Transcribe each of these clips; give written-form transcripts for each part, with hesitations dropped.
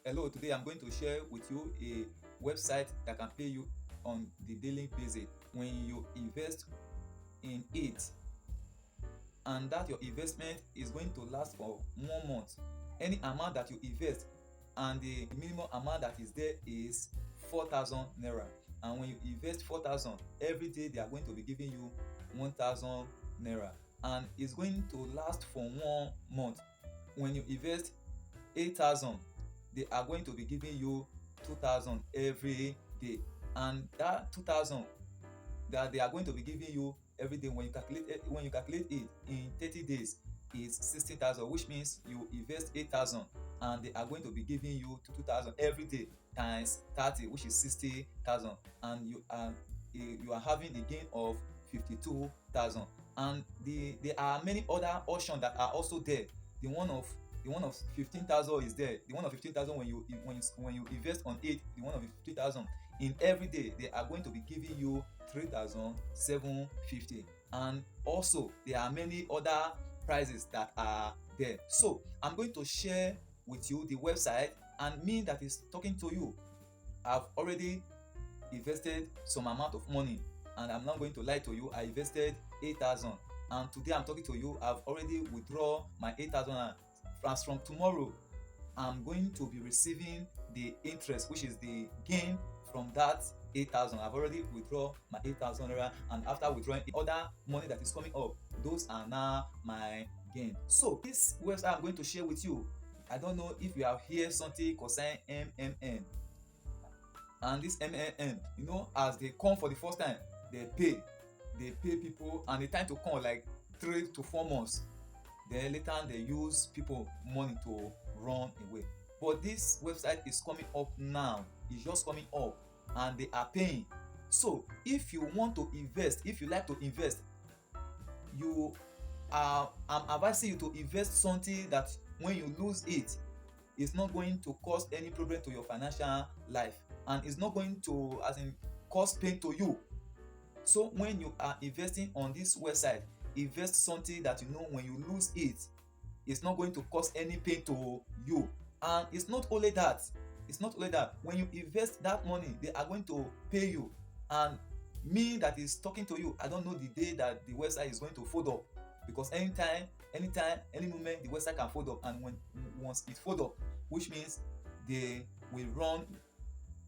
Hello, today I'm going to share with you a website that can pay you on the daily basis when you invest in it, and that your investment is going to last for 1 month. Any amount that you invest, and the minimum amount that is there is 4,000 naira, and when you invest 4,000 every day, they are going to be giving you 1,000 naira, and it's going to last for 1 month. When you invest 8,000, they are going to be giving you 2,000 every day, and that 2,000 that they are going to be giving you every day, when you calculate it in 30 days, is 60,000, which means you invest 8,000 and they are going to be giving you 2,000 every day times 30, which is 60,000, and you are having a gain of 52,000. And there are many other options that are also there. The one of 15,000 is there. The one of 15,000, when you invest on it, the one of 15,000, in every day they are going to be giving you 3,750. And also there are many other prices that are there. So I'm going to share with you the website, and me that is talking to you, I've already invested some amount of money, and I'm not going to lie to you. I invested 8,000, and today I'm talking to you, I've already withdraw my 8,000. As from tomorrow, I'm going to be receiving the interest, which is the gain from that 8,000. I've already withdraw my 8,000 naira, and after withdrawing other money that is coming up, those are now my gain. So this website I'm going to share with you, I don't know if you have heard something concerning MMM. And this MMM, as they come for the first time, they pay people, and the time to come like 3 to 4 months. Then later they use people money to run away. But this website is coming up now. It's just coming up, and they are paying. So if you want to invest, if you like to invest, I'm advising you to invest something that when you lose it, it's not going to cause any problem to your financial life, and it's not going to cause pain to you. So when you are investing on this website, invest something that when you lose it, it's not going to cause any pain to you. And it's not only that, when you invest that money, they are going to pay you. And me that is talking to you, I don't know the day that the website is going to fold up, because anytime, any moment, the website can fold up. And once it fold up, which means they will run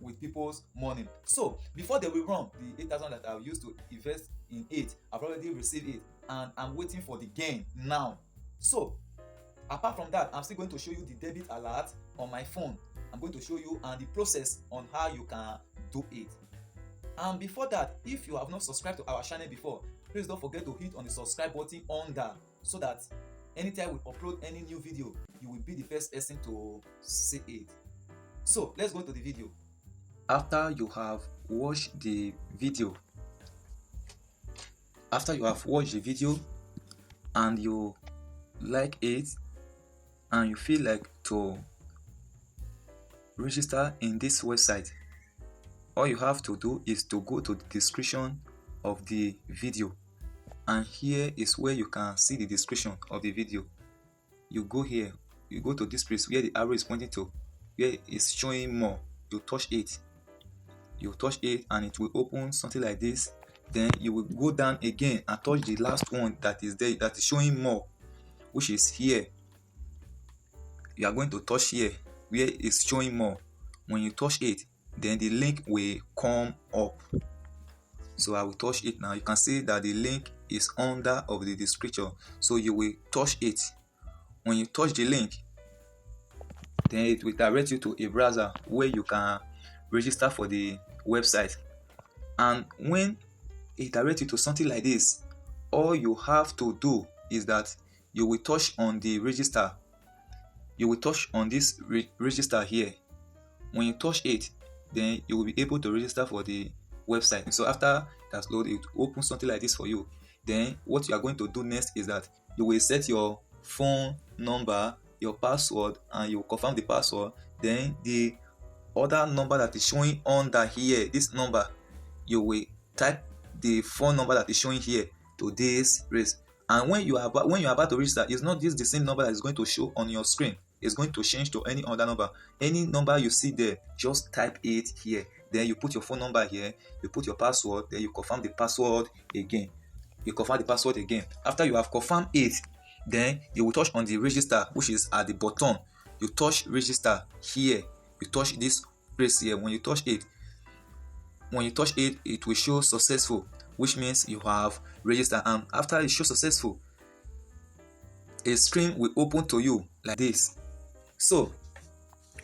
with people's money. So before they will run, the 8,000 that I've used to invest in it, I've already received it, and I'm waiting for the gain now. So apart from that, I'm still going to show you the debit alert on my phone. I'm going to show you and the process on how you can do it. And before that, if you have not subscribed to our channel before, please don't forget to hit on the subscribe button under, so that anytime we upload any new video, you will be the first person to see it. So let's go to the video. After you have watched the video, and you like it, and you feel like to register in this website, all you have to do is to go to the description of the video, and here is where you can see the description of the video. You go here, you go to this place where the arrow is pointing to, where it's showing more. You touch it, and it will open something like this. Then you will go down again and touch the last one that is there, that is showing more, which is here. You are going to touch here where it's showing more. When you touch it, then the link will come up. So I will touch it now. You can see that the link is under of the description, so you will touch it. When you touch the link, then it will direct you to a browser where you can register for the website. And when it directs you to something like this, all you have to do is that you will touch on the register. You will touch on this register here. When you touch it, then you will be able to register for the website. So after that's loaded, it will open something like this for you. Then what you are going to do next is that you will set your phone number, your password, and you will confirm the password. Then the other number that is showing under here, this number, you will type the phone number that is showing here to this race. And when you are about to register, it's not just the same number that is going to show on your screen. is going to change to any other number. Any number you see there, just type it here. Then you put your phone number here, you put your password, then you confirm the password again. After you have confirmed it, then you will touch on the register, which is at the bottom. You touch register here, you touch this place here. When you touch it, it will show successful, which means you have registered. And after it shows successful, a screen will open to you like this. So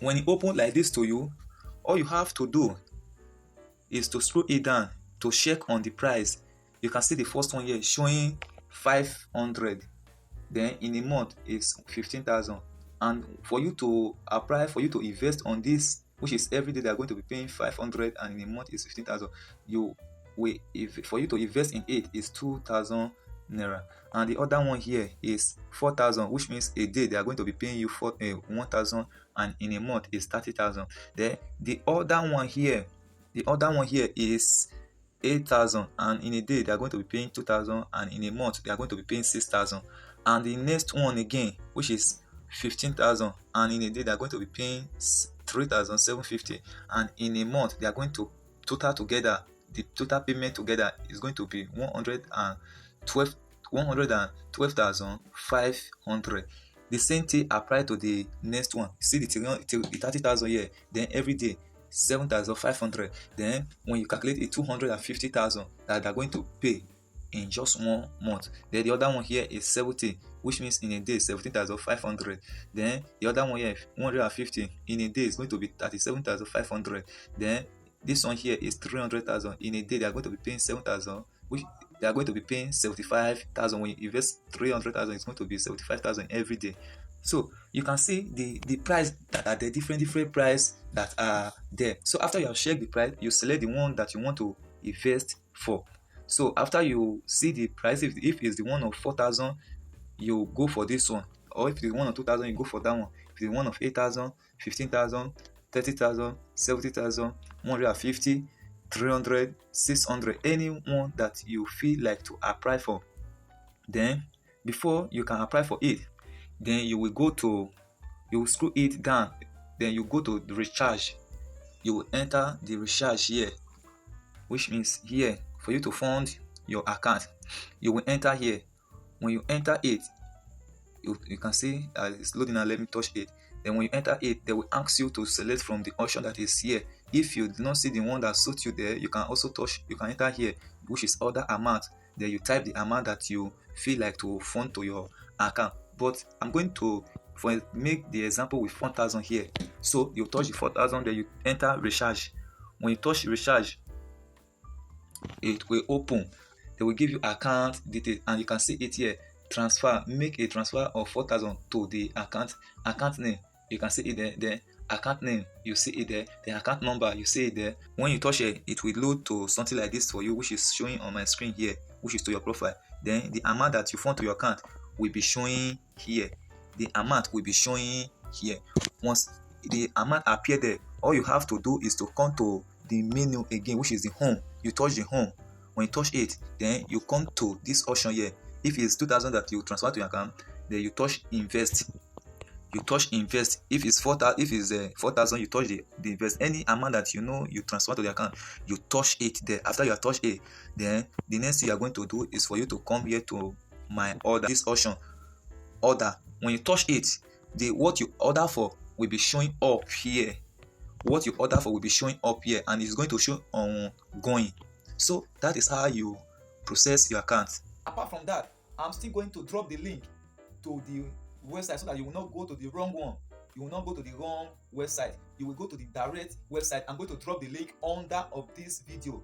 when it opens like this to you, all you have to do is to scroll it down to check on the price. You can see the first one here showing 500. Then in a month is 15,000. And for you to apply, for you to invest on this, which is every day they are going to be paying 500, and in a month is 15,000. For you to invest in it is 2,000 naira. And the other one here is 4,000, which means a day they are going to be paying you 1,000, and in a month is 30,000. Then the other one here is 8,000, and in a day they are going to be paying 2,000, and in a month they are going to be paying 6,000. And the next one again, which is 15,000, and in a day they are going to be paying 3,750, and in a month they are going to the total payment together is going to be 112,500. The same thing apply to the next one. See the 30,000 here, then every day 7,500. Then when you calculate it, 250,000 that they are going to pay in just 1 month. Then the other one here is 70, which means in a day 17,500. Then the other one here 150, in a day is going to be 37,500. Then this one here is 300,000. In a day they are going to be paying 7,000, which they are going to be paying 75,000. When you invest 300,000, it's going to be 75,000 every day. So you can see the price that are the different price that are there. So after you have checked the price, you select the one that you want to invest for. So after you see the price, if it's the one of 4,000, you go for this one. Or if it's the one of 2,000, you go for that one. If it's the one of 8,000, 15,000, 30,000, 70,000, 150, 300, 600, any one that you feel like to apply for. Then before you can apply for it, then you will scroll it down. Then you go to the recharge. You will enter the recharge here, which means here for you to fund your account, you will enter here. When you enter it, you can see it's loading now. Let me touch it. Then when you enter it, they will ask you to select from the option that is here. If you do not see the one that suits you there, you can also you can enter here, which is order amount. Then you type the amount that you feel like to fund to your account. But I'm going to make the example with 4,000 here. So you touch the 4,000, then you enter recharge. When you touch recharge, it will open. They will give you account details, and you can see it here. Transfer. Make a transfer of 4,000 to the account name. You can see it there. The account name, you see it there. The account number, you see it there. When you touch it, it will load to something like this for you, which is showing on my screen here, which is to your profile. Then the amount that you fund to your account will be showing here. The amount will be showing here. Once the amount appear there, all you have to do is to come to the menu again, which is the home. You touch the home. When you touch it, then you come to this option here. If it's 2,000 that you transfer to your account, then you touch invest. You touch invest. If it's 4,000, you touch the invest. Any amount that you know you transfer to the account, you touch it there. After you have touched it, then the next thing you are going to do is for you to come here to my order. This option, order. When you touch it, what you order for will be showing up here. What you order for will be showing up here, and it's going to show ongoing. So that is how you process your account. Apart from that, I'm still going to drop the link to the website so that you will not go to the wrong one. You will not go to the wrong website. You will go to the direct website. I'm going to drop the link under of this video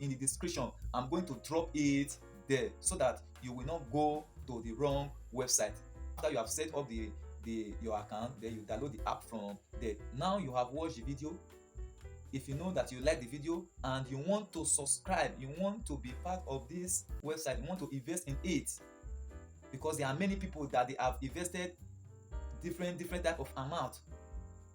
in the description. I'm going to drop it there so that you will not go to the wrong website. After you have set up your account, then you download the app from there. Now you have watched the video. If you know that you like the video and you want to subscribe, you want to be part of this website, you want to invest in it, because there are many people that they have invested different type of amount.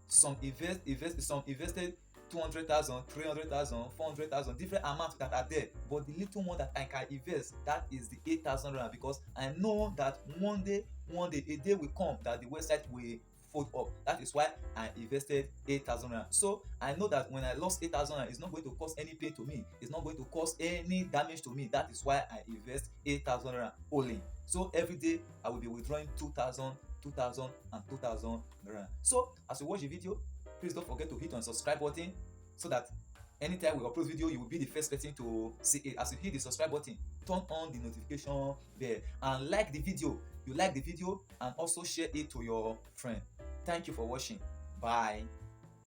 Some invested 200,000, 300,000, 400,000, different amounts that are there. But the little one that I can invest, that is the 8,000 rand, because I know that one day, a day will come that the website will fold up. That is why I invested 8,000 rand. So I know that when I lost 8,000 rand, it's not going to cause any pain to me. It's not going to cause any damage to me. That is why I invest 8,000 rand only. So every day I will be withdrawing 2,000, 2,000 and 2,000 rand. So as you watch the video, please don't forget to hit on subscribe button so that anytime we upload video, you will be the first person to see it. As you hit the subscribe button, turn on the notification bell and like the video. You like the video and also share it to your friend. Thank you for watching. Bye.